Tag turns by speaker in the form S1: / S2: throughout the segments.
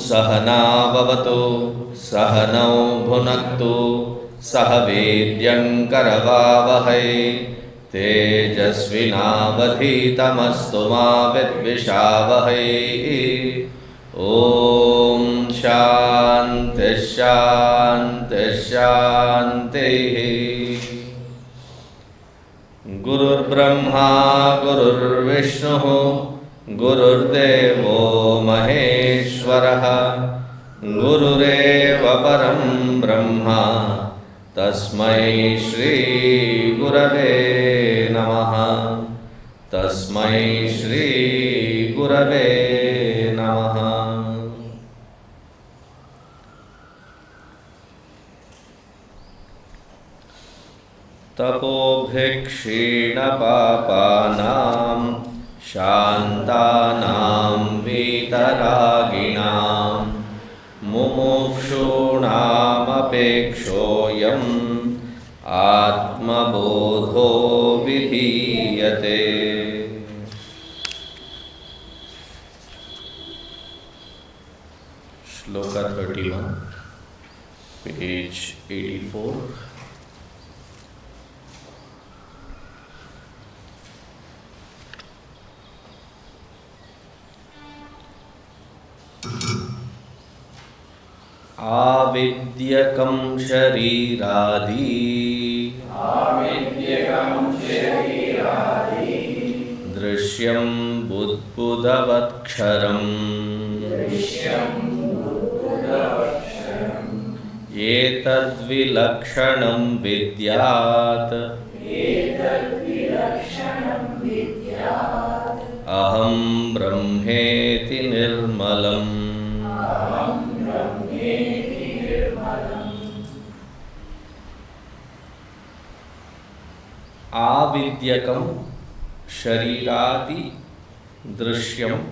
S1: सहनाववतु सहनौ भुनक्तु सह वीर्यङ्करवावहै तेजस्विनावधीतमस्तु मा विद्विषावहै। ॐ शान्ति शान्ति शान्तिः। गुरुर्ब्रह्मा गुरुर्विष्णुः गुरुर्देवो महेश्वरः गुरुरेव परं ब्रह्म तस्मै श्री गुरवे नमः। तस्मै श्री गुरवे नमः। तपोभिक्षीणपापानां शान्तानां वीतरागिणां मुमुक्षूणामपेक्षोऽयम् आत्मबोधो विधीयते। श्लोक 31 पेज 84। आविद्यकं शरीरादि दृश्यं बुद्बुदवत्क्षरम् एतद्विलक्षणं विद्यात् अहं ब्रह्मेति निर्मलम्। आविद्यकं शरीरादि दृश्यम्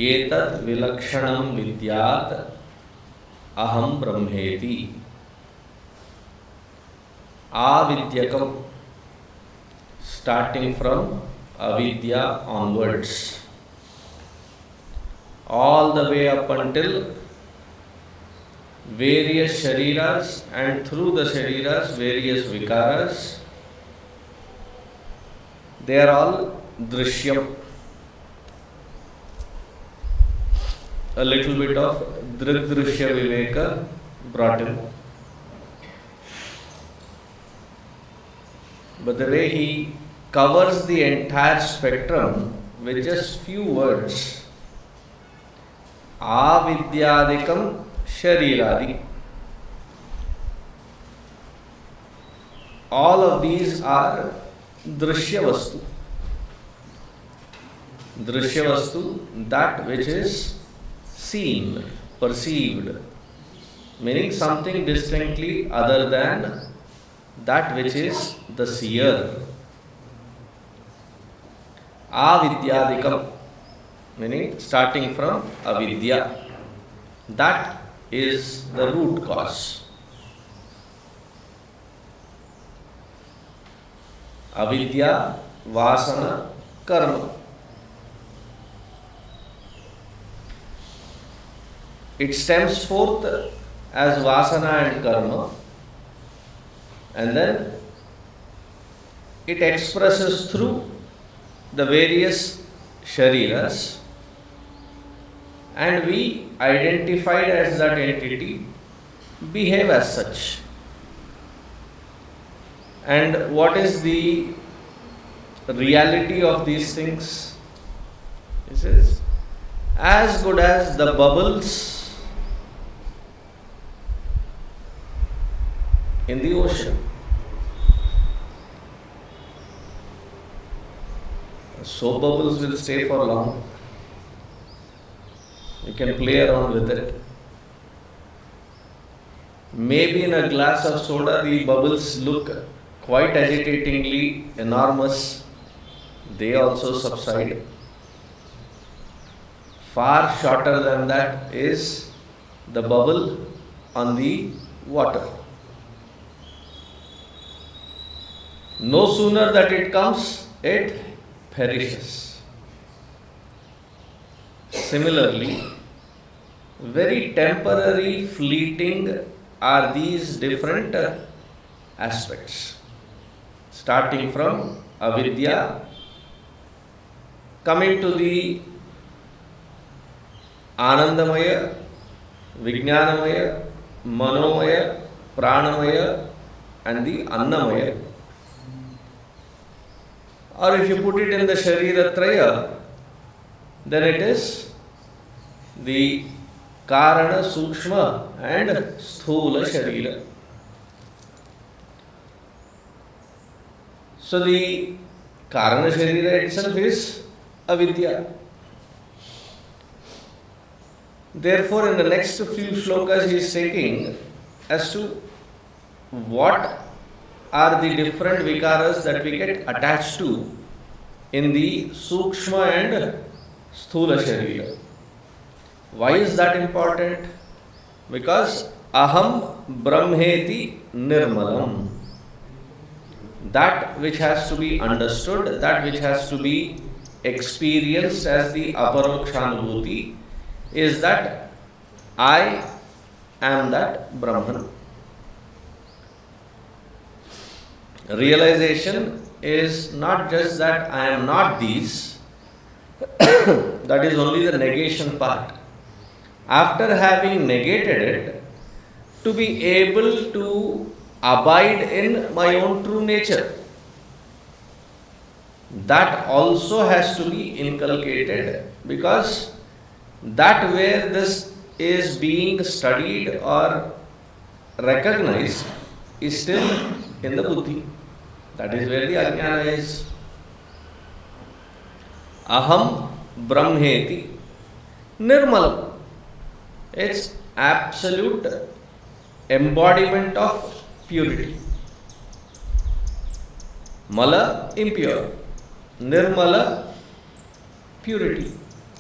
S1: एतद्विलक्षणं विद्यात् अहं ब्रह्मेति। आविद्यकं, starting from avidya onwards, all the way up until various shariras, and through the shariras various vikaras, they are all dṛśyaṃ. A little bit of dṛśya viveka brought in. But the way he covers the entire spectrum with just few words, āvidyādahaṃ śarīrādi. All of these are dṛśya vastu. Dṛśya vastu, that which is seen, perceived, meaning something distinctly other than that which is the seer. Āvidyādahaṃ, meaning starting from avidya, that is the root cause. Avidya, vasana, karma. It stems forth as vasana and karma, and then it expresses through the various shariras, and we, identified as that entity, behave as such. And what is the reality of these things? He says, as good as the bubbles in the ocean. Soap bubbles will stay for long. You can play around with it. Maybe in a glass of soda the bubbles look quite agitatingly enormous. They also subside. Far shorter than that is the bubble on the water. No sooner that it comes, it perishes. Similarly, very temporary, fleeting are these different aspects. Starting from avidya, coming to the anandamaya, vijnanamaya, manomaya, pranamaya, and the annamaya. Or if you put it in the śarīrātraya, then it is the karana, sukshma and sthula sharīra. So the karana sharīra itself is avidya. Therefore, in the next few shlokas he is taking as to what are the different vikaras that we get attached to in the sukshma and sthula sharīra. Why is that important? Because aham brahmeti nirmalam. That which has to be understood, that which has to be experienced as the aparokshanubhuti is that I am that Brahman. Realization is not just that I am not these, that is only the negation part. After having negated it, to be able to abide in my own true nature, that also has to be inculcated, because that where this is being studied or recognized is still in the buddhi. That is where the ajnana is. Aham brahmeti nirmalam. It's absolute embodiment of purity. Mala, impure. Nirmala, purity.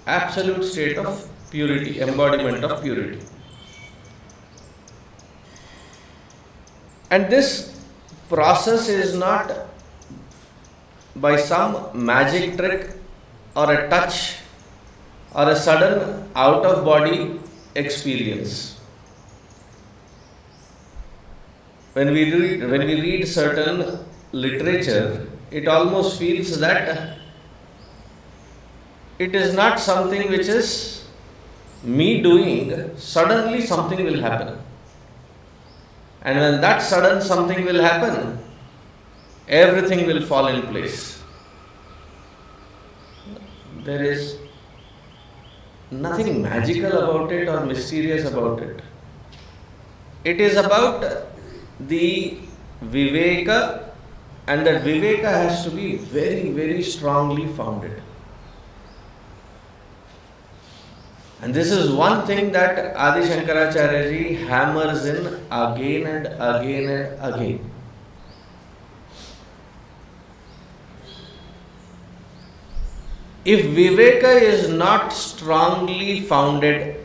S1: Absolute state of purity, embodiment of purity. And this process is not by some magic trick or a touch or a sudden out of body experience. When we read certain literature, it almost feels that it is not something which is me doing, suddenly something will happen. And when that sudden something will happen, everything will fall in place. There is nothing magical about it or mysterious about it. It is about the viveka, and that viveka has to be very, very strongly founded. And this is one thing that Adi Shankaracharya ji hammers in again and again and again. If viveka is not strongly founded,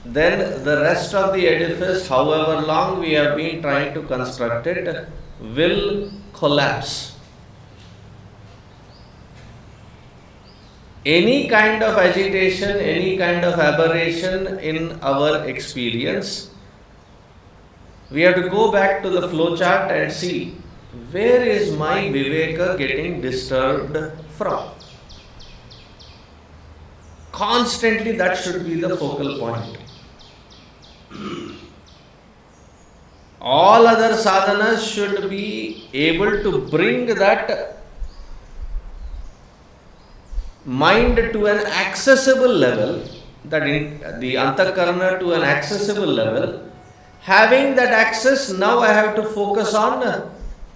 S1: then the rest of the edifice, however long we have been trying to construct it, will collapse. Any kind of agitation, any kind of aberration in our experience, we have to go back to the flow chart and see where is my viveka getting disturbed from. Constantly that should be the focal point. All other sadhanas should be able to bring that mind to an accessible level, the antakarana to an accessible level. Having that access, now I have to focus on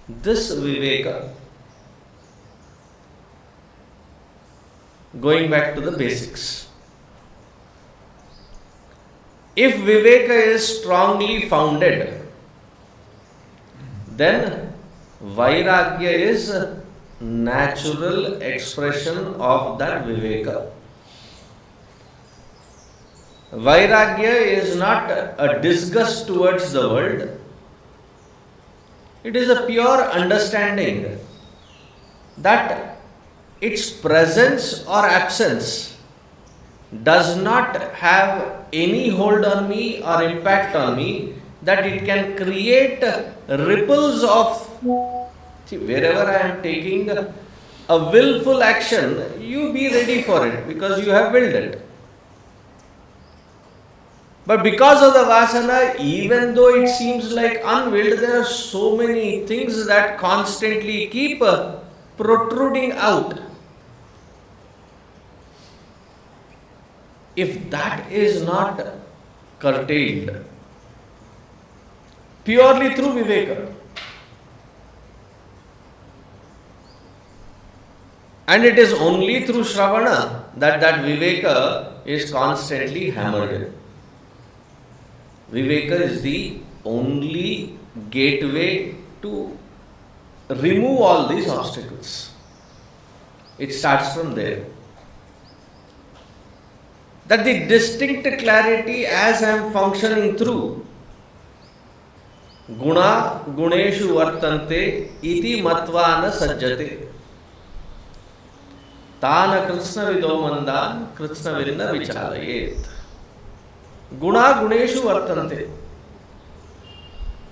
S1: this viveka. Going back to the basics. If viveka is strongly founded, then vairagya is natural expression of that viveka. Vairagya is not a disgust towards the world. It is a pure understanding that its presence or absence does not have any hold on me or impact on me, that it can create ripples of, wherever I am taking a willful action, you be ready for it because you have willed it. But because of the vasana, even though it seems like unwilled, there are so many things that constantly keep protruding out. If that is not curtailed purely through viveka, and it is only through shravana that viveka is constantly hammered in. Viveka is the only gateway to remove all these obstacles. It starts from there. That the distinct clarity as I am functioning through guna guneshu vartante iti matvana sajjate tāna krishna vido mandan krishna virinda vichalayet. Guna guneshu vartante.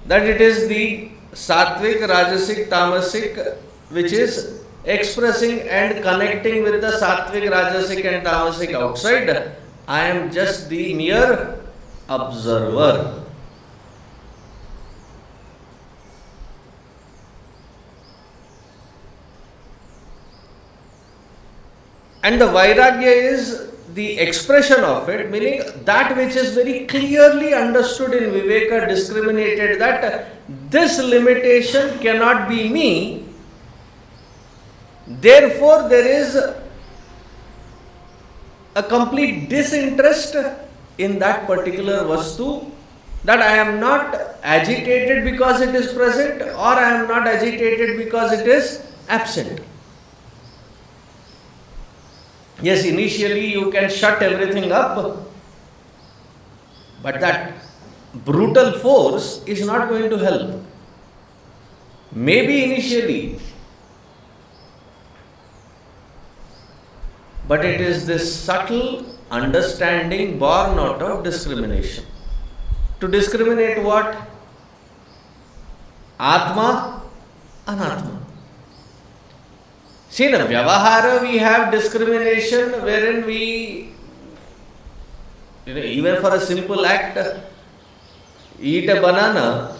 S1: That it is the sattvic, rajasic, tamasic which is expressing and connecting with the sattvic, rajasic and tamasic outside. I am just the mere observer. And the vairagya is the expression of it, meaning that which is very clearly understood in viveka, discriminated, that this limitation cannot be me. Therefore, there is a complete disinterest in that particular vastu, that I am not agitated because it is present, or I am not agitated because it is absent. Yes, initially you can shut everything up, but that brutal force is not going to help. Maybe initially, but it is this subtle understanding born out of discrimination. To discriminate what? Atma, Anatma. See, in Vyavahara we have discrimination wherein we, even for a simple act, eat a banana,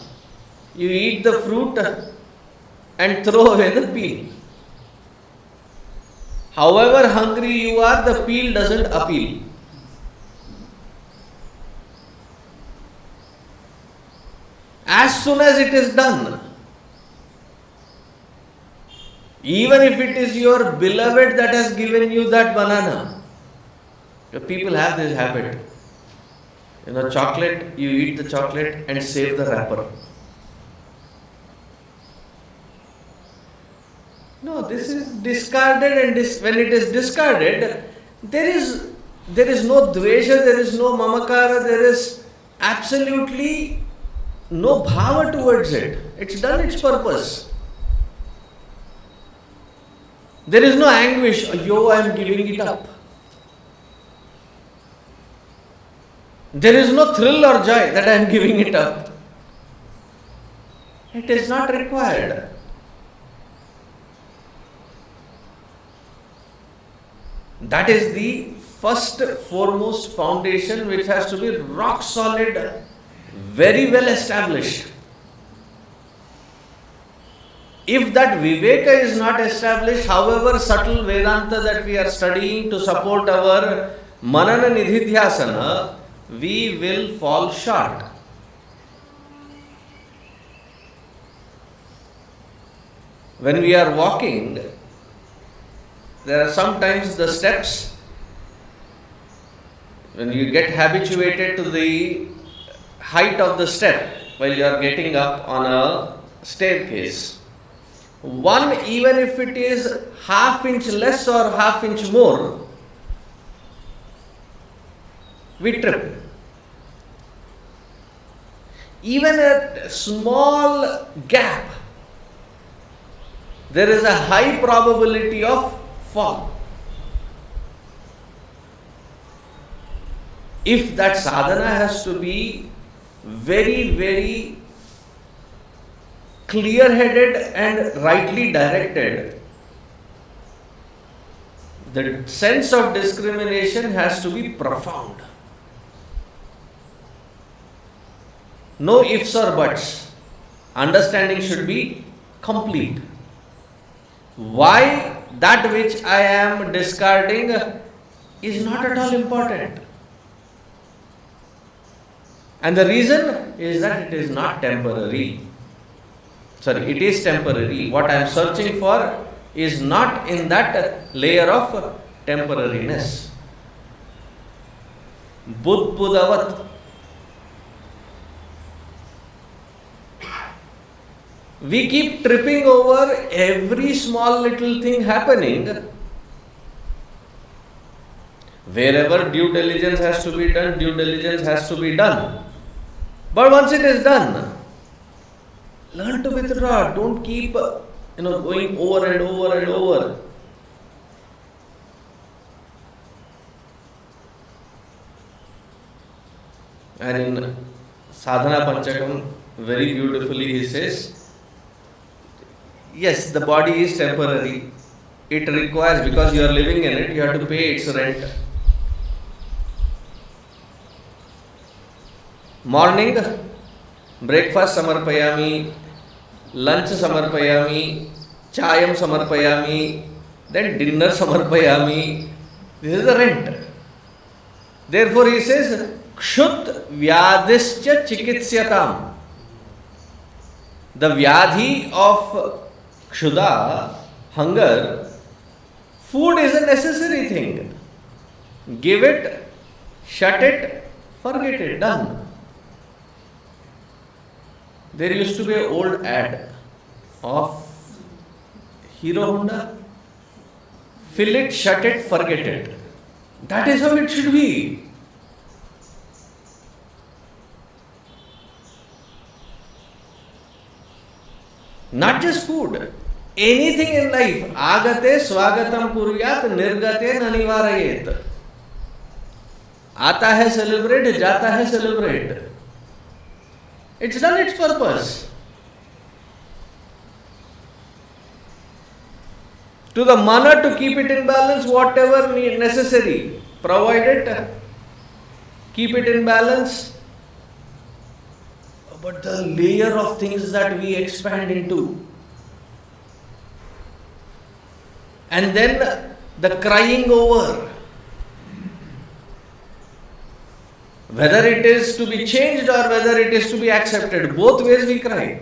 S1: you eat the fruit and throw away the peel. However hungry you are, the peel doesn't appeal. As soon as it is done, even if it is your beloved that has given you that banana, people have this habit. Chocolate, you eat the chocolate and save the wrapper. No, this is discarded, and when it is discarded, there is no dvesha, there is no mamakara, there is absolutely no bhava towards it. It's done its purpose. There is no anguish, yo, I am giving it up. There is no thrill or joy that I am giving it up. It is not required. That is the first foremost foundation which has to be rock solid, very well established. If that Viveka is not established, however subtle Vedanta that we are studying to support our Manana Nididhyasana, we will fall short. When we are walking, there are sometimes the steps, when you get habituated to the height of the step while you are getting up on a staircase. One, even if it is half inch less or half inch more, we trip. Even a small gap, there is a high probability of fall. If that sadhana has to be very, very clear-headed and rightly directed, the sense of discrimination has to be profound. No ifs or buts. Understanding should be complete. Why that which I am discarding is not at all important. And the reason is that it is not temporary. Sorry, it is temporary. What I am searching for is not in that layer of temporariness. Budbudavatkṣaram. We keep tripping over every small little thing happening. Wherever due diligence has to be done, due diligence has to be done. But once it is done, learn to withdraw. Don't keep going over and over and over. And in Sadhana Panchakam, very beautifully he says, yes, the body is temporary. It requires, because you are living in it, you have to pay its rent. Morning, breakfast samarpayami, lunch samarpayami, chayam samarpayami, then dinner samarpayami. This is the rent. Therefore he says, kshut vyadischa chikitsayatam. The vyadhi of kshuda, hunger, food is a necessary thing. Give it, shut it, forget it, done. There used to be an old ad of Hero Honda. Fill it, shut it, forget it. That is how it should be. Not just food. Anything in life. Agate swagatam kuryat nirgate nanivarayet. Aata hai celebrate, jata hai celebrate. It's done its purpose. To the mana to keep it in balance, whatever necessary, provide it, keep it in balance. But the layer of things that we expand into, and then the crying over, whether it is to be changed or whether it is to be accepted, both ways we cry.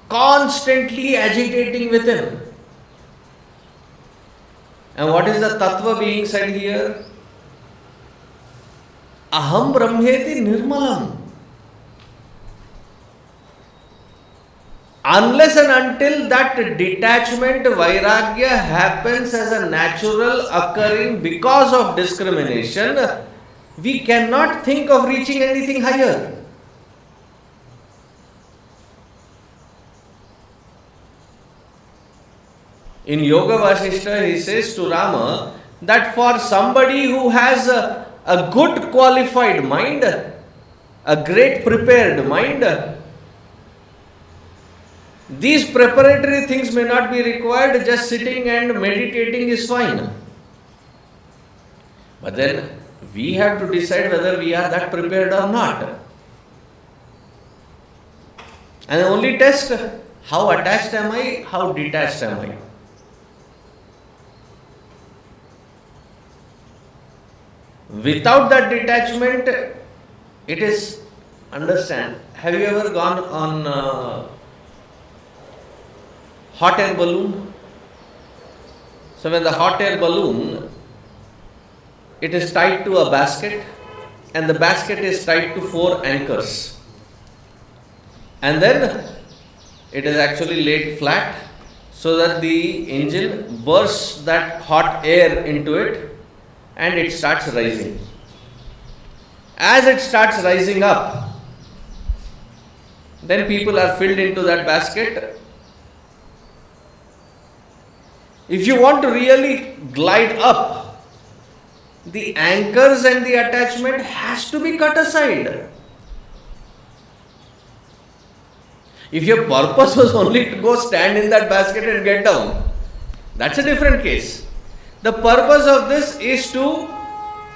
S1: Constantly agitating within. And what is the tattva being said here? Aham brahmeti nirmalam. Unless and until that detachment, vairagya happens as a natural occurring because of discrimination, we cannot think of reaching anything higher. In Yoga Vasishta, he says to Rama that for somebody who has a good qualified mind, a great prepared mind, these preparatory things may not be required, just sitting and meditating is fine. But then we have to decide whether we are that prepared or not. And the only test, how attached am I, how detached am I. Without that detachment, it is, understand, have you ever gone on hot air balloon? So when the hot air balloon, it is tied to a basket, and the basket is tied to 4 anchors. And then it is actually laid flat so that the engine bursts that hot air into it and it starts rising. As it starts rising up, then people are filled into that basket. If you want to really glide up, the anchors and the attachment has to be cut aside. If your purpose was only to go stand in that basket and get down, that's a different case. The purpose of this is to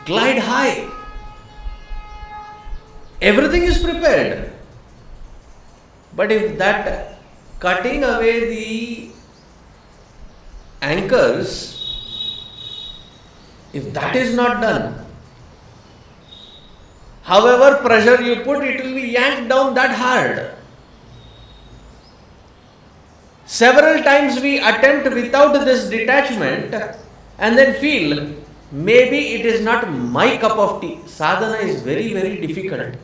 S1: glide high. Everything is prepared. But if that cutting away the anchors, if that is not done, however pressure you put, it will be yanked down that hard. Several times we attempt without this detachment and then feel, maybe it is not my cup of tea. Sadhana is very, very difficult.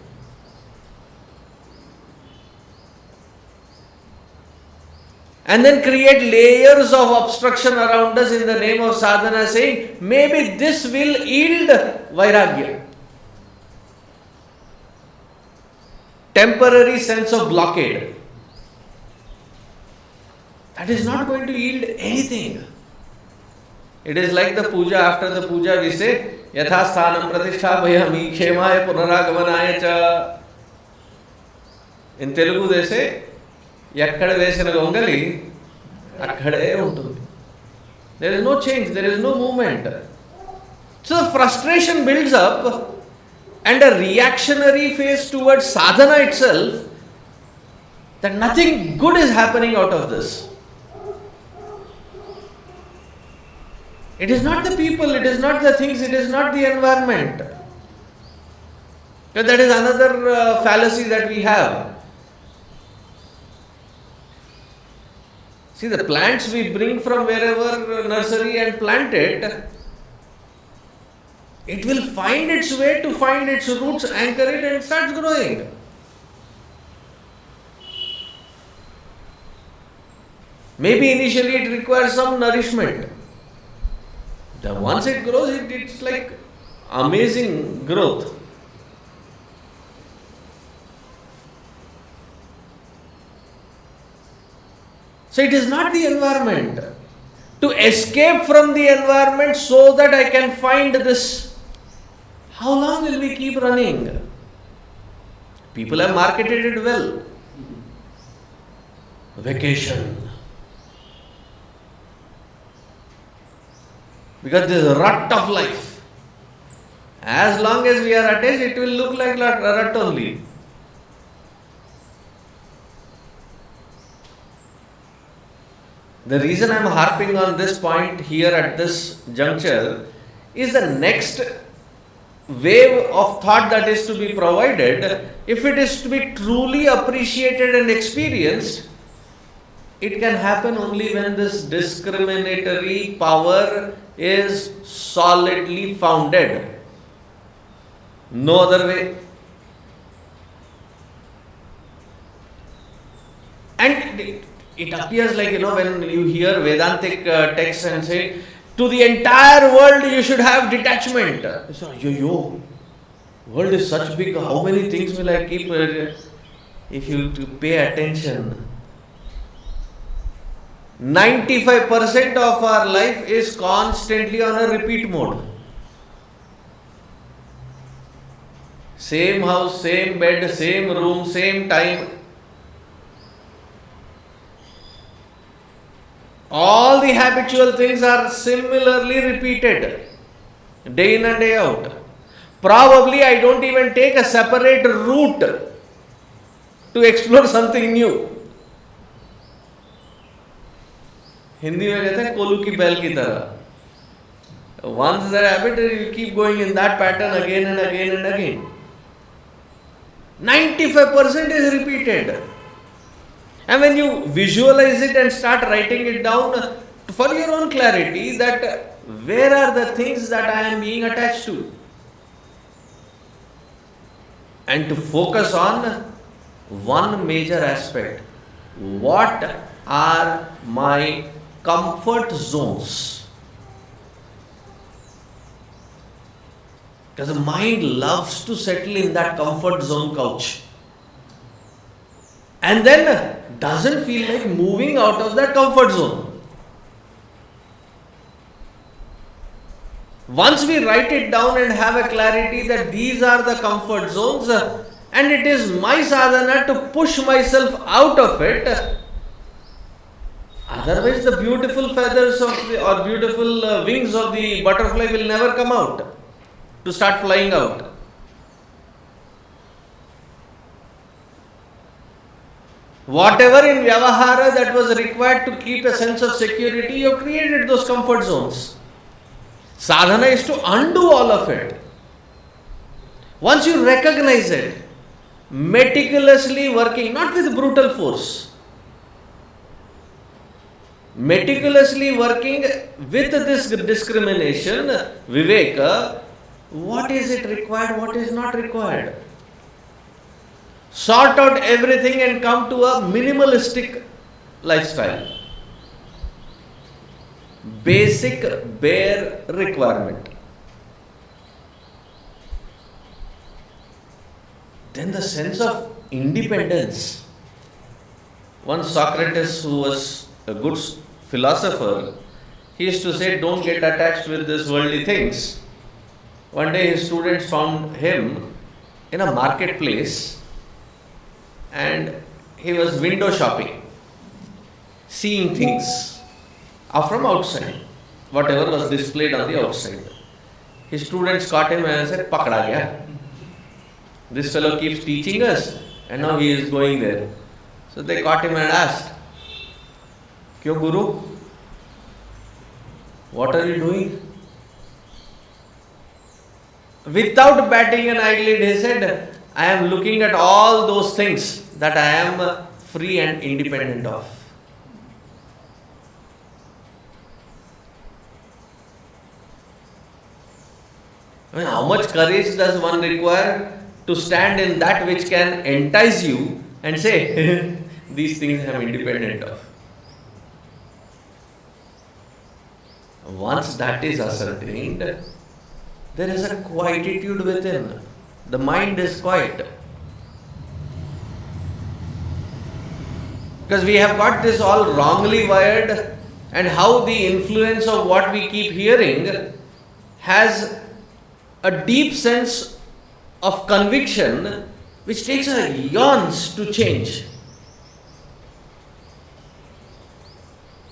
S1: And then create layers of obstruction around us in the name of sadhana, saying, maybe this will yield vairagya. Temporary sense of blockade. That is not going to yield anything. It is like the puja. After the puja we say, yatha sthanam pratishthabhayami kshemaya punaragamanaaya cha. In Telugu they say, yakkada vesina gongali akkade untundi. There is no change, there is no movement. So the frustration builds up and a reactionary phase towards sadhana itself, that nothing good is happening out of this. It is not the people, it is not the things, it is not the environment. But that is another fallacy that we have. See, the plants we bring from wherever nursery and plant it, it will find its way to find its roots, anchor it and starts growing. Maybe initially it requires some nourishment. Then once it grows, it's like amazing growth. So it is not the environment. To escape from the environment so that I can find this. How long will we keep running? People have marketed it well. Vacation. Because this rut of life. As long as we are attached, it will look like a rut only. The reason I am harping on this point here at this juncture is the next wave of thought that is to be provided. If it is to be truly appreciated and experienced, it can happen only when this discriminatory power is solidly founded. No other way. And it appears like, when you hear Vedantic texts and say, to the entire world you should have detachment. So, world is such big, how many things will I keep? If you pay attention, 95% of our life is constantly on a repeat mode. Same house, same bed, same room, same time. All the habitual things are similarly repeated. day in and day out. Probably I don't even take a separate route to explore something new. Hindi में कहते हैं कोलू की बैल की तरह. Once that habit, you keep going in that pattern again and again and again. 95% is repeated. And when you visualize it and start writing it down for your own clarity, that where are the things that I am being attached to? And to focus on one major aspect. What are my comfort zones? Because the mind loves to settle in that comfort zone couch. And then doesn't feel like moving out of that comfort zone. Once we write it down and have a clarity that these are the comfort zones, and it is my sadhana to push myself out of it, otherwise the beautiful feathers or beautiful wings of the butterfly will never come out to start flying out. Whatever in Vyavahara that was required to keep a sense of security, you created those comfort zones. Sadhana is to undo all of it. Once you recognize it, meticulously working, not with brutal force, meticulously working with this discrimination, viveka, what is it required, what is not required. Sort out everything and come to a minimalistic lifestyle. Basic, bare requirement. Then the sense of independence. One Socrates, who was a good philosopher, he used to say, don't get attached with these worldly things. One day his students found him in a marketplace and he was window shopping, seeing things from outside, whatever was displayed on the outside. His students caught him and said, Pakda gaya. This fellow keeps teaching us and now he is going there. So they caught him and asked, Kyo Guru? What are you doing? Without batting an eyelid, he said, I am looking at all those things that I am free and independent of. I mean, how much courage does one require to stand in that which can entice you and say, these things I am independent of. Once that is ascertained, there is a quietude within. The mind is quiet. Because we have got this all wrongly wired, and how the influence of what we keep hearing has a deep sense of conviction which takes eons to change.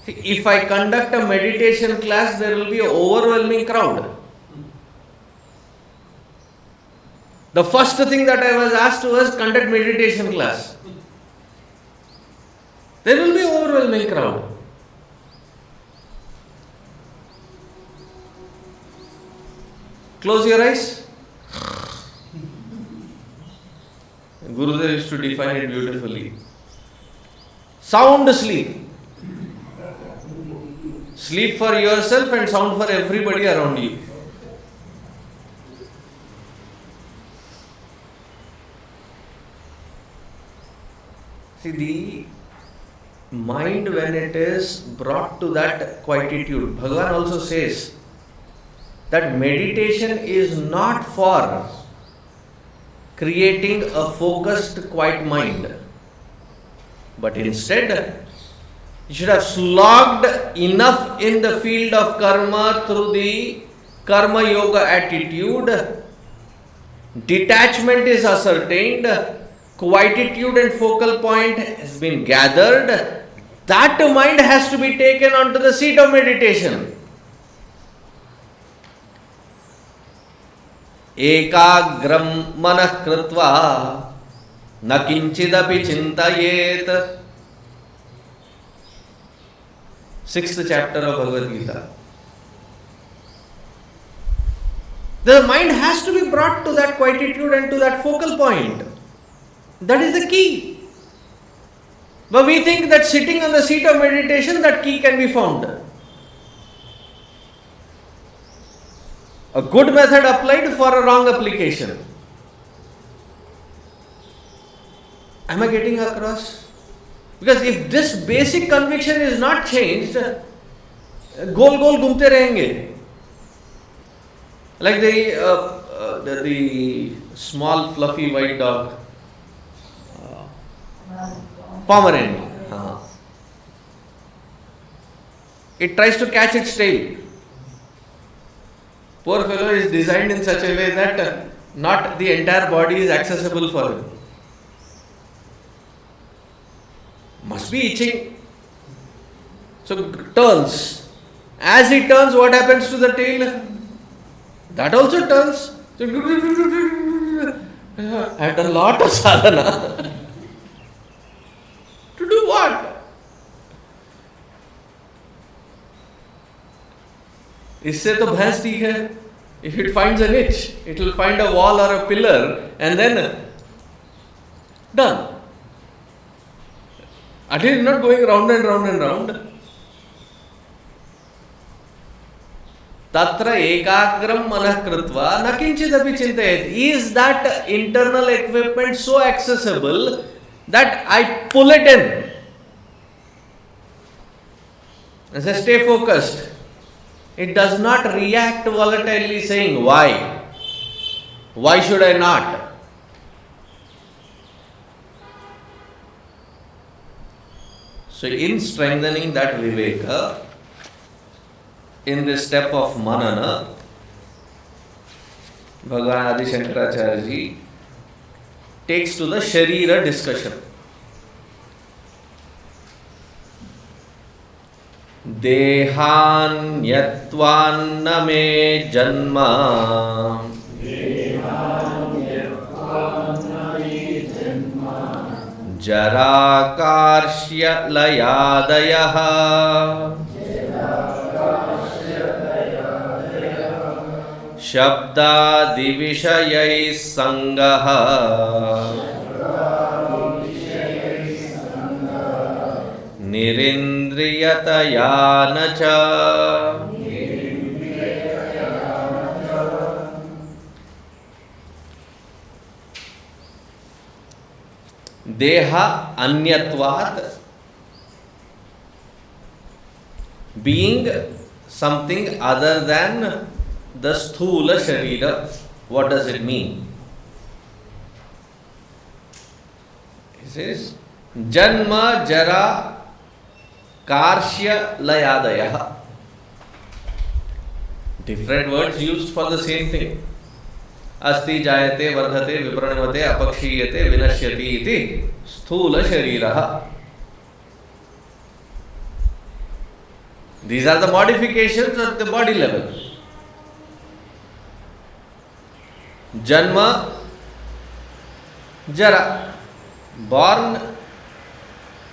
S1: If I conduct a meditation class, there will be an overwhelming crowd. The first thing that I was asked was conduct meditation class. There will be overwhelming crowd. Close your eyes. Gurudev used to define it beautifully. Sound sleep. Sleep for yourself and sound for everybody around you. See, the mind, when it is brought to that quietude, Bhagavan also says that meditation is not for creating a focused, quiet mind, but instead, you should have slogged enough in the field of karma through the karma yoga attitude. Detachment is ascertained. Quietude and focal point has been gathered. That mind has to be taken onto the seat of meditation. ekagram manah krutva na kinchidapi chintayet. 6th chapter of Bhagavad Gita. The mind has to be brought to that quietude and to that focal point. That is the key. But we think that sitting on the seat of meditation, that key can be found. A good method applied for a wrong application. Am I getting across? Because if this basic conviction is not changed, गोल गोल घूमते रहेंगे. Like the small fluffy white dog, Pomeranian. It tries to catch its tail. Poor fellow is designed in such a way that not the entire body is accessible for him. Must be itching. So turns. As he turns, what happens to the tail? That also turns. I have done a lot of sadhana. To do what? इससे तो भैंस ठीक है. If it finds a niche, it will find a wall or a pillar and then done. At least not going round and round and round. Tatra ekagram manah krutva na kinchidapi chintayet. Is that internal equipment so accessible that I pull it in? I say stay focused. It does not react volatilely saying why? Why should I not? So in strengthening that viveka, in this step of manana, Bhagavan Adi Shankaracharya ji takes to the Sharira discussion. Dehānyatvānna me janma janmajarākārśyalayādayaḥ śabdādiviṣayaiḥ saṅgah nirindriyatayā ca. Deha anyatvat, being something other than the sthula sharira. What does it mean? He says, janmajarākārśyalayādayaḥ. Different words used for the same thing. अस्ति जायते वर्धते विप्रणवते अपक्षीयते विनश्यति इति स्थूल शरीरः. These are the modifications at the body level. Janma, jara, born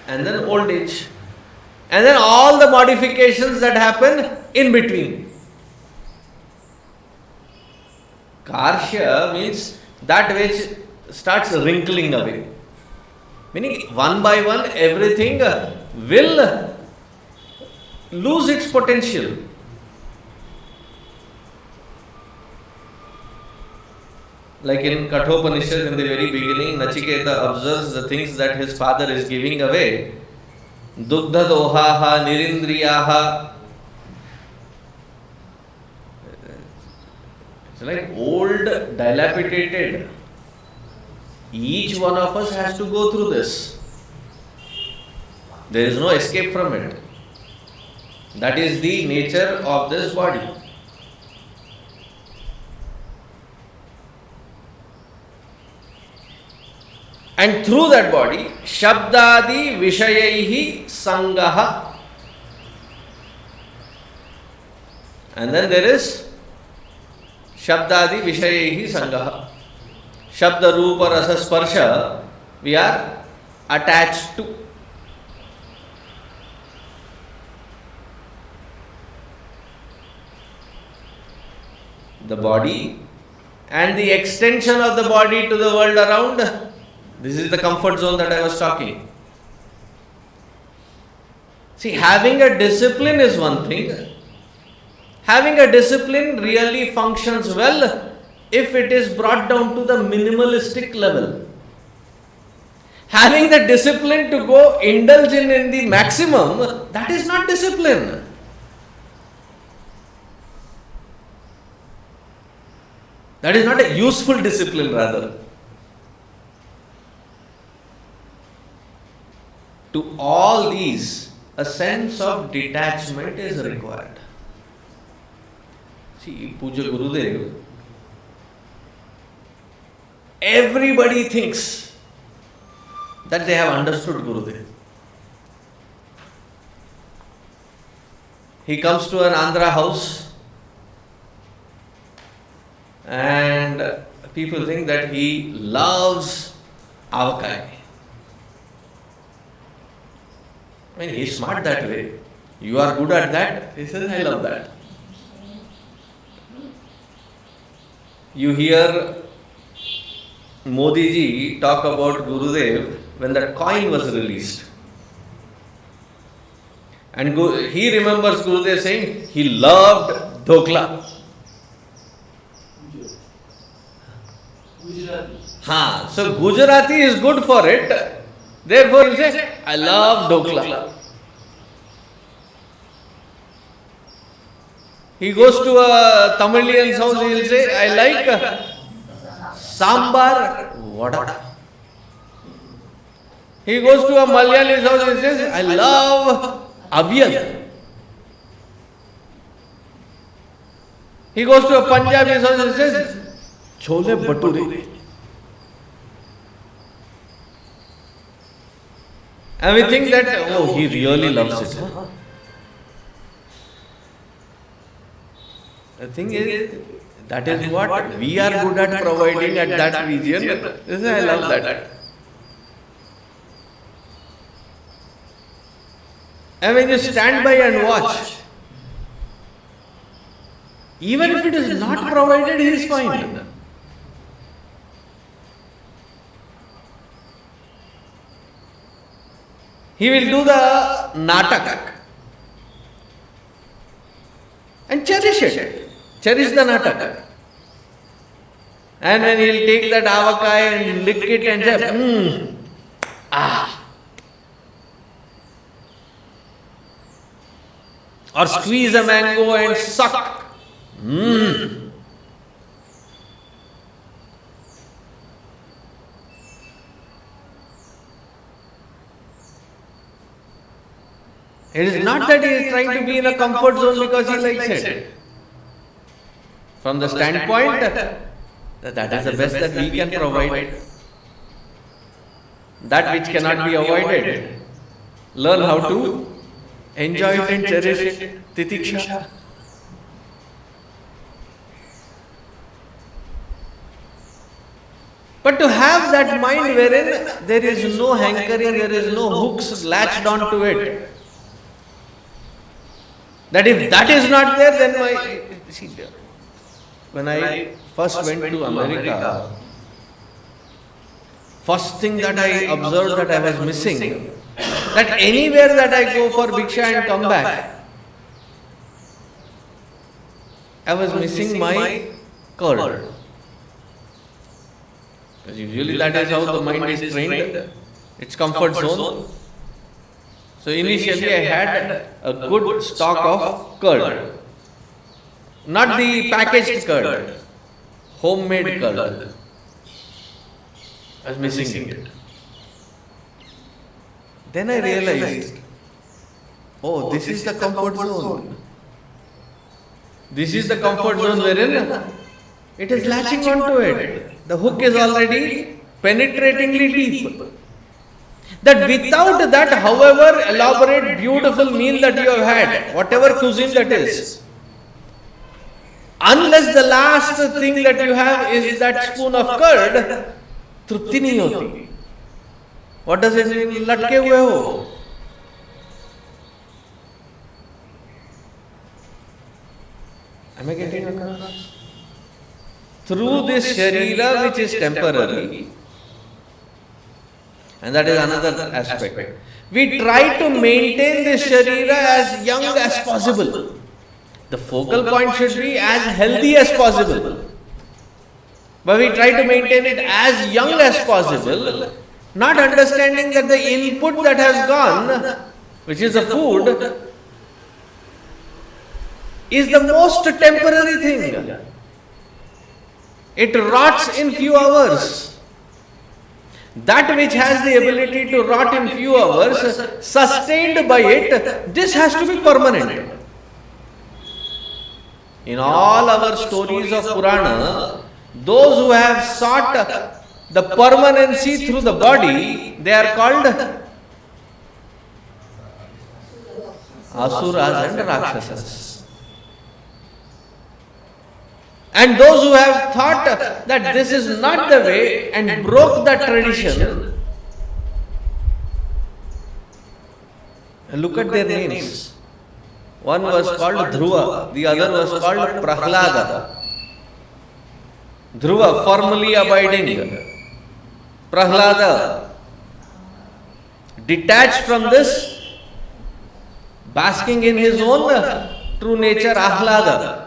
S1: and then old age. And then all the modifications that happen in between. Karshya means that which starts wrinkling away. Meaning one by one everything will lose its potential. Like in Kathopanishad in the very beginning, Nachiketa observes the things that his father is giving away. Duddha dohaha nirindriyaha. It's like old, dilapidated. Each one of us has to go through this. There is no escape from it. That is the nature of this body. And through that body, śabdādiviṣayaiḥ saṅgah. And then there is śabdādiviṣayaiḥ saṅgah. Shabda, Rūpa, Rasa, Sparsha, we are attached to. The body and the extension of the body to the world around. This is the comfort zone that I was talking. See, having a discipline is one thing. Having a discipline really functions well if it is brought down to the minimalistic level. Having the discipline to go indulge in the maximum, that is not discipline. That is not a useful discipline, rather. To all these, a sense of detachment is required. See, Puja Gurudev, everybody thinks that they have understood Gurudev. He comes to an Andhra house and people think that he loves avakkai. I mean, he's smart that way. You are good at that. He says, I love that. You hear Modi ji talk about Gurudev when that coin was released. And he remembers Gurudev saying he loved dhokla. So Gujarati is good for it. Therefore he says, I love dhokla. He goes to a Tamilian's house, he will say, I like sambar vada. He goes to a Malayali's house, he says, I love avial. He goes to a Punjabi's house, he says, chole bhature. And we think that, oh, he really loves it. Huh? The thing is, that is what we are good at providing at that region. This is, I love that. And when you stand by and watch, even if it is not provided, he is fine. He will do the natak and cherish it. Cherish the natak. And when he will take that avakkai and lick it and say, or squeeze a mango and suck. It is not that he is trying to be in a comfort zone because he likes it. From the standpoint that is the best that we can provide. That which cannot be avoided. Learn how to enjoy it and cherish it. Titiksha. But to have that mind wherein there is no hankering, there is no hooks latched onto it. That if that is not there, then when I first went to America, first thing that I observed that I was missing, that anywhere that I go for bhiksha and come back, I was missing my curd. Because usually that is how the mind is trained, its comfort zone. So initially I had a good stock of curd. Not the packaged curd, homemade curd. I was missing it. Then I realized, oh, this is the comfort zone. This is the comfort zone wherein it is latching onto it. The hook is already penetratingly deep. That without that, however elaborate, beautiful meal that you have had, whatever cuisine that is, unless the last thing that you have is that spoon of curd, trupti nahi hoti. What does it mean? Latke hue ho. Am I getting across? Through this sharira which is temporary, and that is another aspect. We try to maintain this sharira as young as possible. The focal point should be as healthy as possible. But we try to maintain it as young as possible, not understanding that the input that has gone, which is the food, is the most temporary thing. It rots in few hours. That which has the ability to rot in few hours, sustained by it, this has to be permanent. In all our stories of Purana, those who have sought the permanency through the body, they are called Asuras and Rakshasas. And those who have thought that this is not the way and broke that tradition, look at their names. One was called Dhruva, the other was called Prahlada. Dhruva, firmly abiding. Prahlada, detached from this, basking in his own true nature, Ahlada.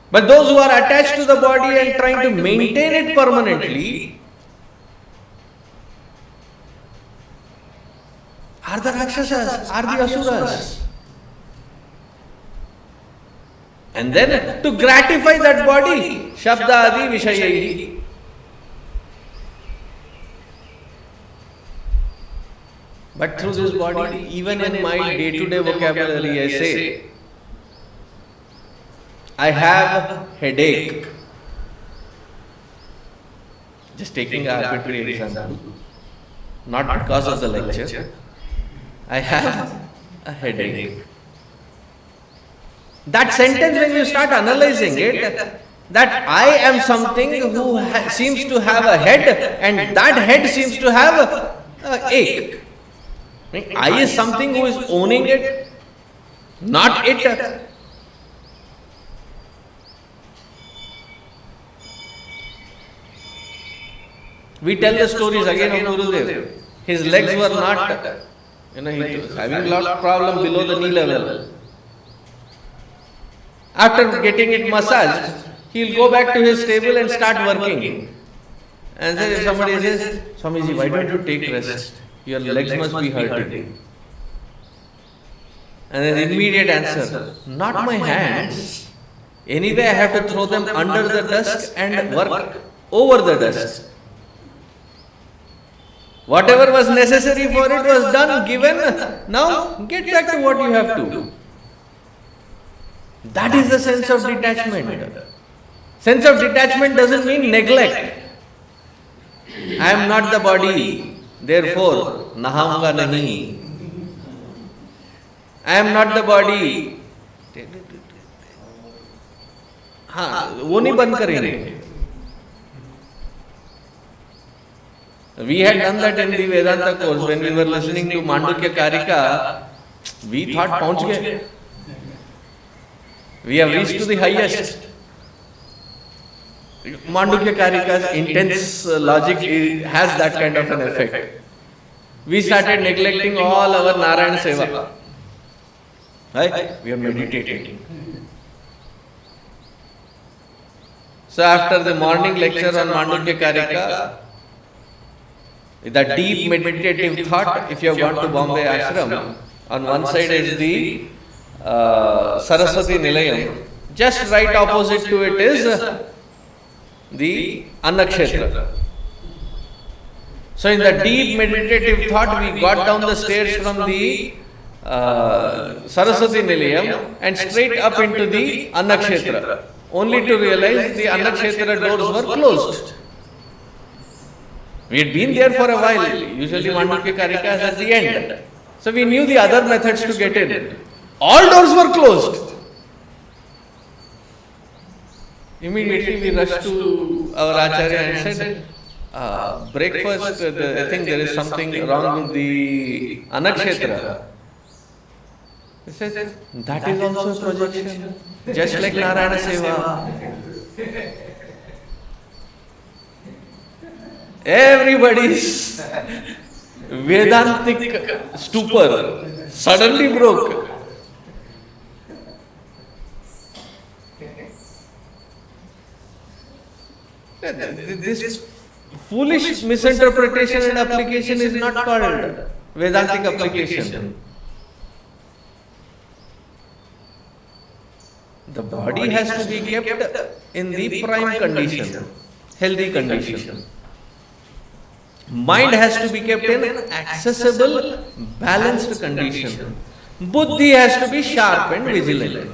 S1: But those who are attached to the body and trying to maintain it permanently are the Rakshasas, are the Asuras. And then to gratify that body, śabdādiviṣayaiḥ. But through this body, even in my day-to-day vocabulary, I say, I have headache. Just taking an arbitrary example, not because of the lecture. I have a headache. That sentence, when you start analyzing it, that I am something who seems to have a head, and that head seems to have an ache. I is something who is owning it, not it. We tell the stories again of Gurudev. His legs were not, he was having a lot of problem below the knee level. After getting it massaged, he'll go back to his table and start working. And then if somebody says, Swamiji, why don't you take rest? Your legs must be hurting. And then immediate answer, not my hands. Anyway, I have to throw them under the desk and work over the desk. Whatever was necessary for it was done, given. Now, get back to what you have to. That is the sense of detachment. Sense of detachment doesn't mean neglect. I am not the body, therefore, nahanga nahi. I am not the body. वो नहीं बंद करेंगे. We had done that in the Vedanta course when we were listening to Mandukya Karika. We thought, पहुंच गए. We have reached to the highest. Mandukya Karika's intense logic has that kind of an effect. We started neglecting all our Narayan Seva. Right? We are meditating. So after the morning lecture on Mandukya Karika, that deep meditative thought, if you have gone to Bombay Ashram, on one side is the Saraswati Nilayam. Just right opposite to it is the Annakshetra. So in the deep meditative thought, we got down the stairs from the Saraswati Nilayam and straight up into the Annakshetra, only to realize the Annakshetra doors were closed. We had been there for a while. Usually Mandukya Karika is at the end. So we knew the other methods to get in. All doors were closed. Immediately we rushed to our Acharya and said, breakfast, I think there is something wrong with the Anakshetra. He says, that is also a projection, just like Narayana Seva. Everybody's Vedantic stupor suddenly broke. This foolish misinterpretation and application is not called Vedantic application. The body has to be kept in the prime condition, healthy condition. Mind has to be kept in accessible, balanced condition. Buddhi has to be sharp and vigilant.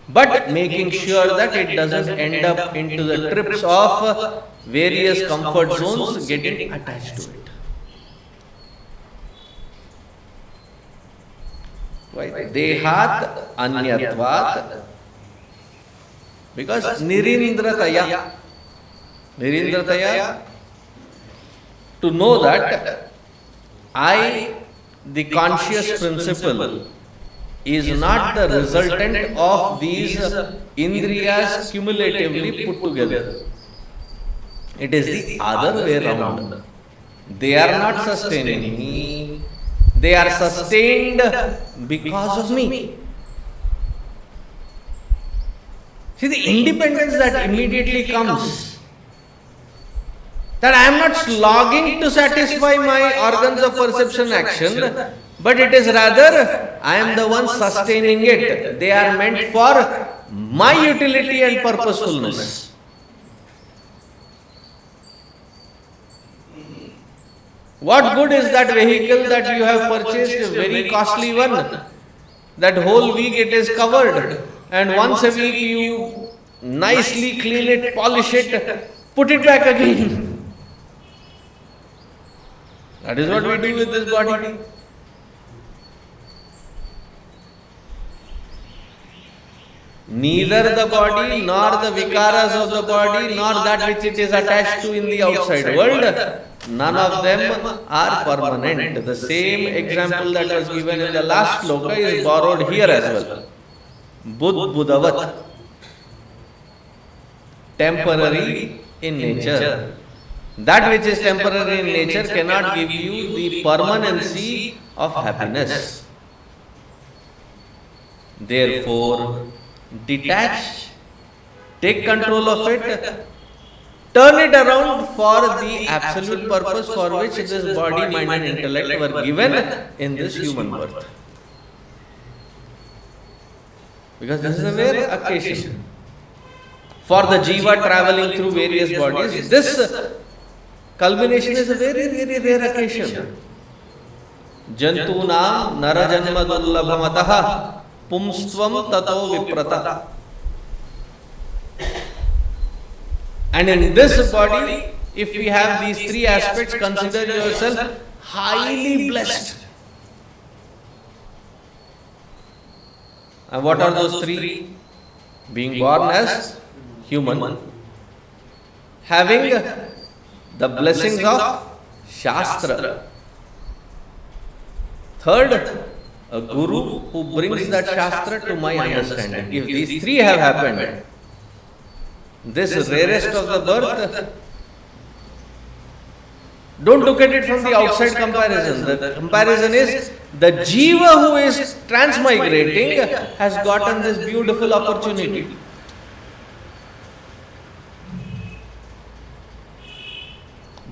S1: But making sure that it doesn't end up into the trips of various comfort zones getting attached to it. Right? dehānyatvānna. Because nirindriyatayā. Nirindriyatayā, to know that I, the conscious principle, is not the resultant of these indriyas cumulatively put together. It is the other way around. They are not sustaining me. They are sustained because of me. See, the independence that immediately comes, that I am not slogging to satisfy my organs of perception action, but it is rather I am the one sustaining it. They are meant for my utility and purposefulness. What good is that vehicle that you have purchased, a very costly one? That whole week it is covered, and once a week you nicely clean it, polish it, put it back again. That is what we do with this body. Neither the body, nor the vikaras of the body, nor that which it is attached to in the outside world, none of them are permanent. The same example that was given in the last sloka is borrowed here as well. Budbudavatkṣaram. Temporary in nature. That which is temporary in nature cannot give you the permanency of happiness. Therefore, detach, take control of it, turn it around for the absolute purpose for which this body, mind and intellect were given in this human birth. Because this is a rare occasion. For the jiva travelling through various bodies, this culmination is a very, very rare occasion. Jantunam narajanma dullabhamataha pumstvam tato viprata. And in this body, if we have these three aspects, consider yourself highly blessed. And what are those three? Being born as human, having the blessings of Shastra. Third, a guru who brings that Shastra to my understanding. If these three have happened, this rarest of the birth, don't look at it from the outside comparison. The comparison is the jiva who is transmigrating has gotten this beautiful opportunity.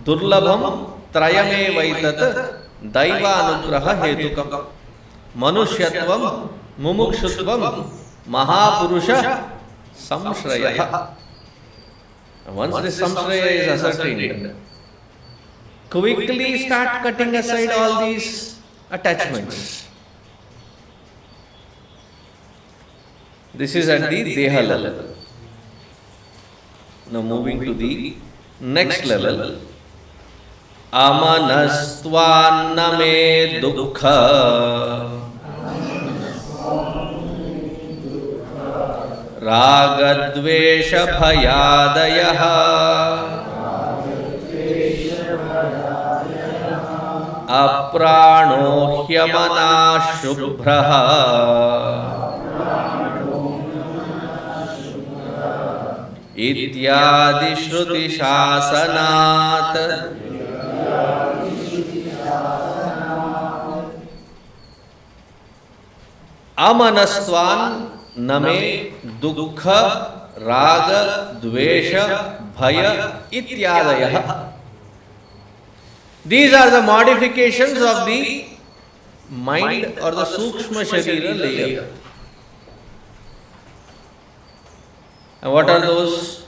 S1: Durlabham trayame vaitat daiva anugraha hetukam manushyatvam mumukshutvam mahapurusha samshrayah. Once this samshraya is ascertained, quickly start cutting aside all these attachments. This is at the deha level. Now moving to the next level. amanastvānna me dukkha ragadveṣabhayādayaḥ aprāṇo hyamanāḥ śubhra ityādi śrutiśāsanāt. amanastvānna me dukkha raga dvesha bhaya ityādayaḥ. These are the modifications of the mind or the sukshma sharira layer. And what are those?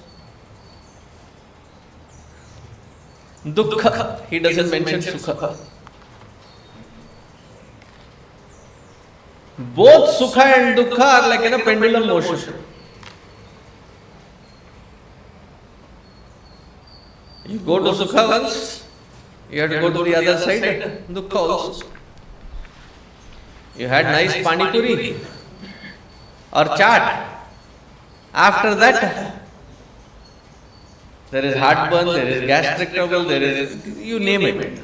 S1: Dukkha. He doesn't mention sukha. Both sukha and dukkha are like in a pendulum motion. You go to sukha once, you have to go to the other side, dukkha also. You had nice pani puri or chaat. After that, there is heartburn, there is gastric trouble, there is, you name it.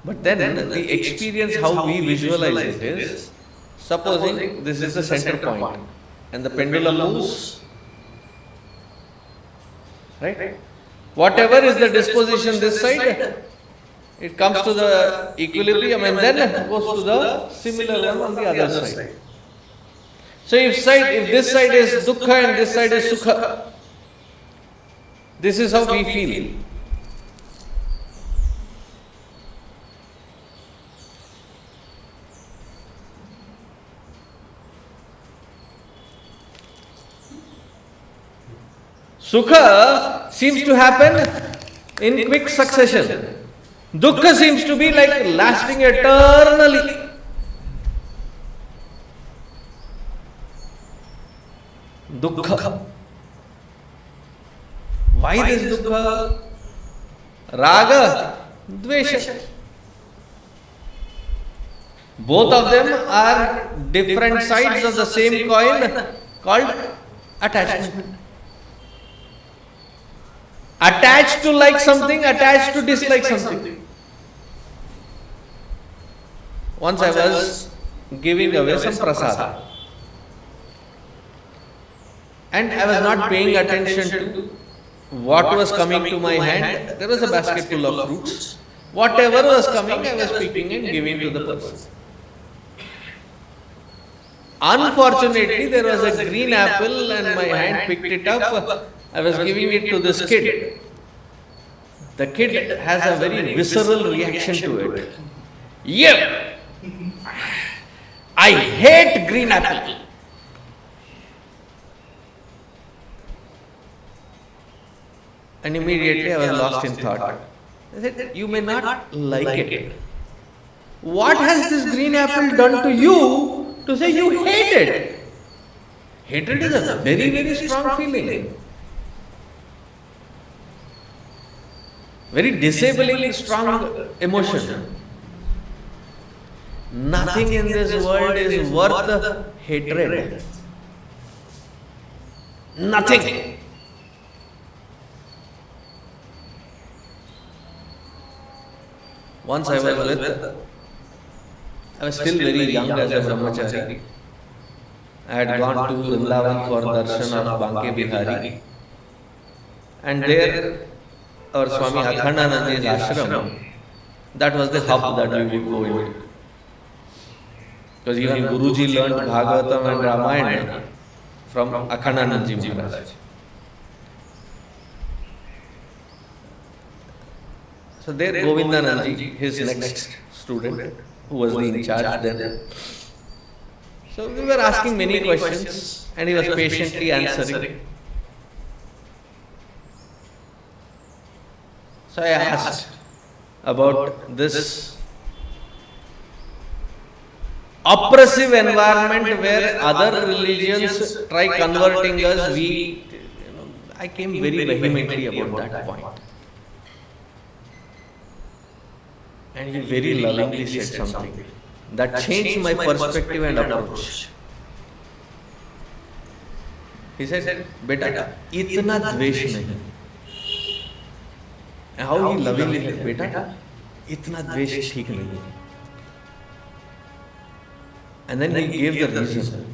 S1: But then the experience, how we visualize it is, supposing this is the center point and the pendulum moves, right? Whatever is the disposition this side, it comes to the equilibrium and then it goes to the similar one on the other side. So if this side is dukkha and this side is sukha, this is how we feel. Sukha seems to happen in quick succession. Dukkha seems to be like lasting eternally. Dukkha. Why this dukkha? Raga, dvesha. Both of them are different sides of the same coin called attachment. Attached to like something, attached to dislike something. Once I was giving away some prasad and I was not paying attention to what was coming to my hand. There was a basket full of fruits. Whatever was coming, I was picking and giving to the person. Unfortunately, there was a green apple and my hand picked it up. I was giving it to this kid. The kid has a very visceral reaction to it. Yeah! I hate green apple. And immediately I was lost in thought. I said, you may not like it. What has this green apple done to you to say you hate it? Hatred is a very, very strong feeling. Very disabling, strong emotion. Nothing in this world is worth hatred. Nothing. Once I was still very young as a brahmachari. I had gone to Vrindavan for darshan of Banke Bihari. And there, our Swami Akhandananda's ashram, that was the hub that we would go into. Because even Guruji learned Bhagavatam and Ramayana from Akhandanandaji Maharaj. So there Govindanandaji, his next student, who was the in charge then. So we were asking many questions and he was patiently answering. So I asked about this oppressive environment where other religions try converting us, I came very vehemently about that point. And he very lovingly said something that changed my perspective and approach. He said, "Beta, itna dvesh nahi." And how he lovingly said, "Beta, itna dvesh theek nahi." And then he gave the reason.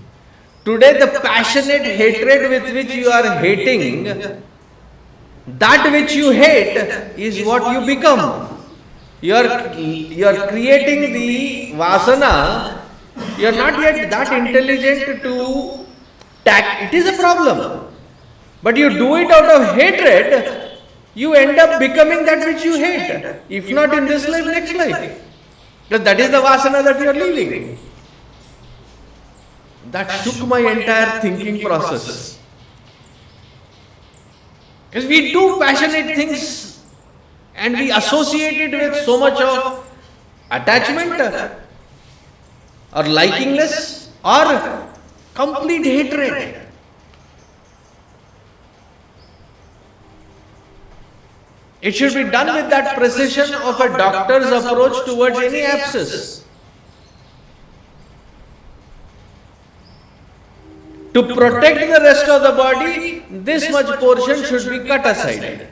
S1: Today, the passionate hatred with which you are hating, that which you hate is what you become. You are creating the vasana. You are not yet that intelligent to tackle. It is a problem. But you do it out of hatred, you end up becoming that which you hate. If not in this life, next life. Because that is the vasana that you are leaving. That shook my entire thinking process. Because we do passionate things and we associate it with so much of attachment or likingness or complete hatred. It should be done with that precision of a doctor's approach towards any abscess. To protect the rest of the body, this much portion should be cut aside.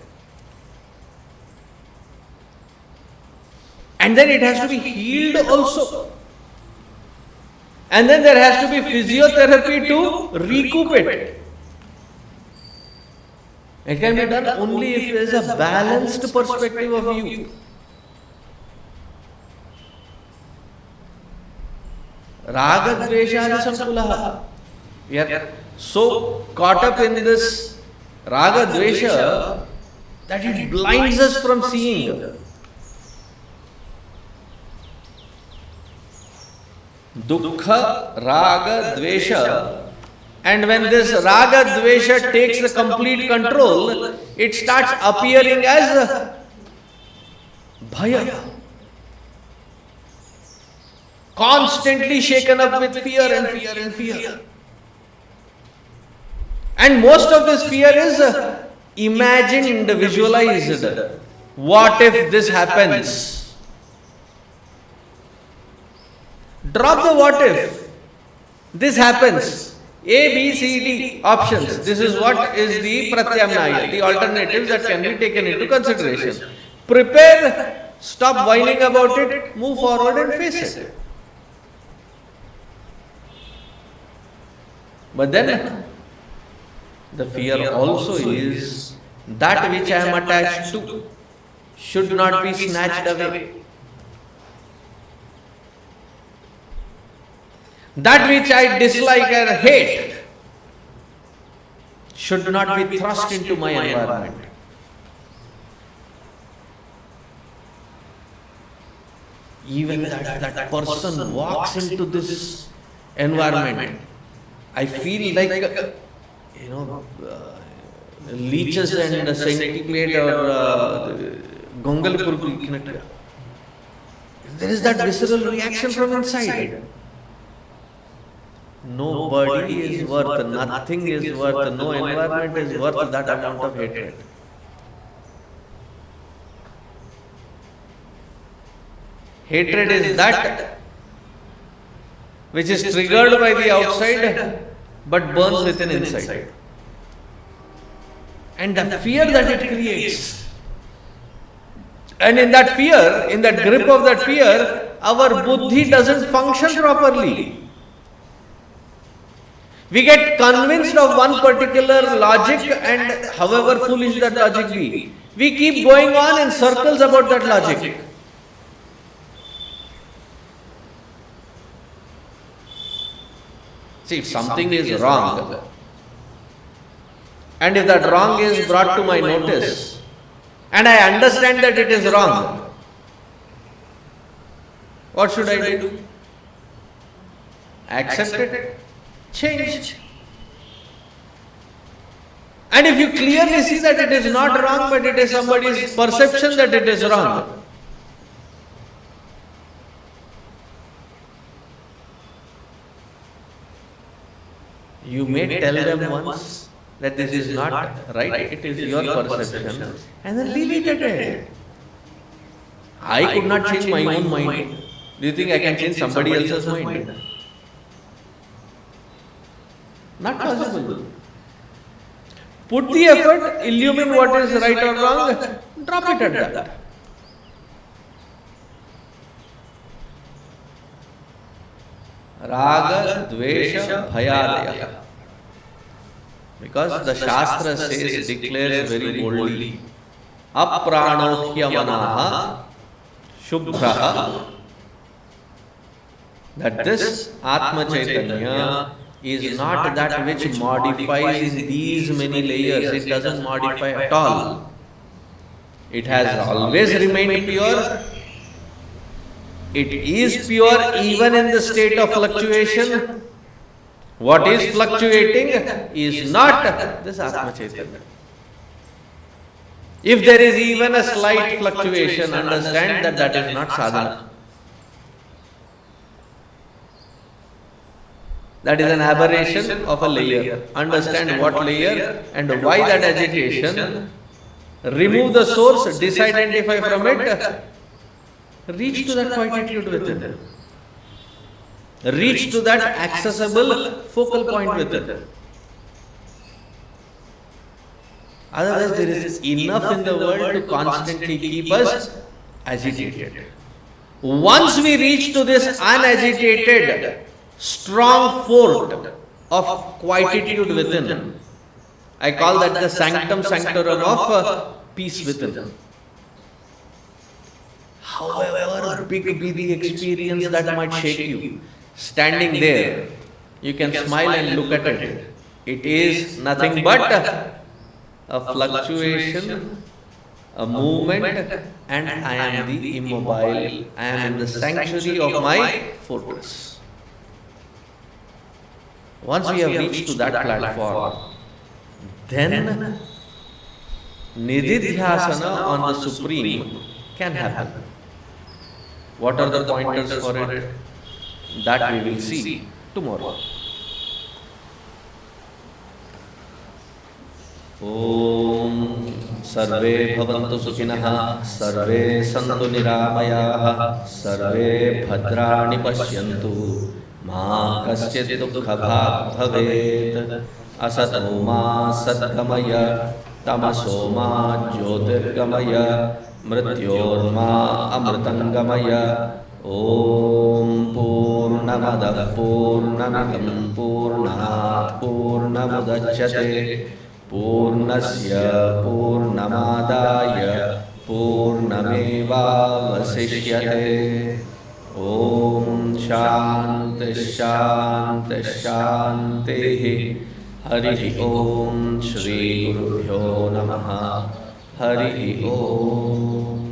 S1: And then it has to be healed also. And then there has to be physiotherapy to recoup it. It can be done only if there is a balanced perspective of you. Ragadveshādi sankulaha. We are so caught up in this raga dvesha that it blinds us from seeing. Duḥkharāgadveṣabhayādayaḥ. And when this raga dvesha takes the complete control, it starts appearing as bhaya. Constantly shaken up with fear and fear and fear. And most of this fear is imagined, visualized. What if this happens? Drop the what if. This happens. A, B, C, D options. This is what is the pratyamnaya, the alternatives that can be taken into consideration. Prepare, stop whining about it, move forward and face it. But then, the fear also is that which I am attached to should not be snatched away. That which I dislike and hate should not be thrust into my environment. Even that person walks into this environment, I feel like, leeches and centipede or gongalpur. There is that visceral reaction from inside. Nobody is worth, nothing is worth, no environment is worth that amount of hatred. Hatred is that which is triggered by the outside but burns within inside. And the fear that it creates. And in that fear, in that grip of that fear, our buddhi doesn't function properly. We get convinced of one particular logic, and however foolish that logic be, we keep going on in circles about that logic. See, if something is wrong, and if that wrong is brought to my notice, and I understand that it is wrong, what should I do? Accept it. Change. And if you clearly see that it is not wrong, but it is somebody's perception that it is wrong, You may tell them once that this is not right, it is your perception, and then leave it at it. I could not change my own mind. Do you think I can change somebody else's mind? Not possible. Put the effort, illumine what is right or wrong, drop it at that. āvidyakaṃ. Because the Shastra says, declares very boldly, aprāṇo hyamanāḥ śubhra, that this Atma Chaitanya is not that which modifies in these many layers. It doesn't modify at all. It has always remained pure. It is pure even in the state of fluctuation. What is fluctuating is not this Atma Chaitanya. If there is even a slight fluctuation, understand that that is not sadhana. That is an aberration of a layer. Understand what layer and why that agitation. Remove the source, disidentify from it, reach to that quietude within. Reach to that accessible focal point within. Otherwise, there is enough in the world to constantly keep us agitated. Once we reach to this unagitated, strong fort of quietude within, I call that the sanctum sanctorum of peace within. However big be the experience that might shake you, standing there, you can smile and look at it. It is nothing but a fluctuation, a movement, and I am the immobile. I am in the sanctuary of my fortress. Once we have reached to that platform, then nirindriyatayā on the Supreme can happen. What are the pointers for it? That we will see tomorrow. Om Sarve Bhavantu Sukhinah, Sarve Santu Niramayaः, Sarve Bhadrani Pashyantu, Ma Kasyat Dukkha Bhavet, Asato Ma Satgamaya, Tamaso Ma Jyotirgamaya, Mrityorma Amritangamaya. Om Purnamada Purnamidam Purnat Purnamudachyate Purnasya Purnamadaya Purnameva Vasishyate. Om Shanti Shanti Shanti. Hari Om Shri Gurubhyo Namaha. Hari Om.